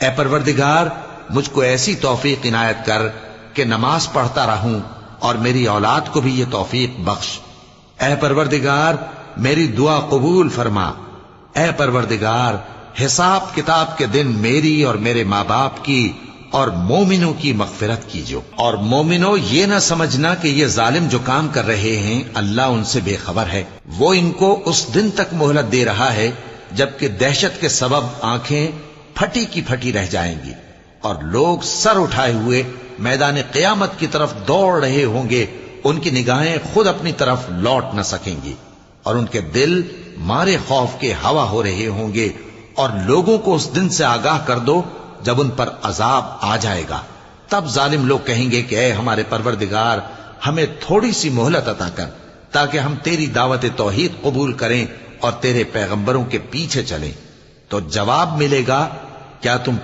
اے پروردگار مجھ کو ایسی توفیق عنایت کر کہ نماز پڑھتا رہوں اور میری اولاد کو بھی یہ توفیق بخش۔ اے پروردگار میری دعا قبول فرما۔ اے پروردگار حساب کتاب کے دن میری اور میرے ماں باپ کی اور مومنوں کی مغفرت کیجو۔ اور مومنوں یہ نہ سمجھنا کہ یہ ظالم جو کام کر رہے ہیں اللہ ان سے بے خبر ہے، وہ ان کو اس دن تک مہلت دے رہا ہے جبکہ دہشت کے سبب آنکھیں پھٹی کی پھٹی رہ جائیں گی اور لوگ سر اٹھائے ہوئے میدان قیامت کی طرف دوڑ رہے ہوں گے، ان کی نگاہیں خود اپنی طرف لوٹ نہ سکیں گی اور ان کے دل مارے خوف کے ہوا ہو رہے ہوں گے۔ اور لوگوں کو اس دن سے آگاہ کر دو جب ان پر عذاب آ جائے گا، تب ظالم لوگ کہیں گے کہ اے ہمارے پروردگار ہمیں تھوڑی سی مہلت عطا کر تاکہ ہم تیری دعوت توحید قبول کریں اور تیرے پیغمبروں کے پیچھے چلیں۔ تو جواب ملے گا کیا تم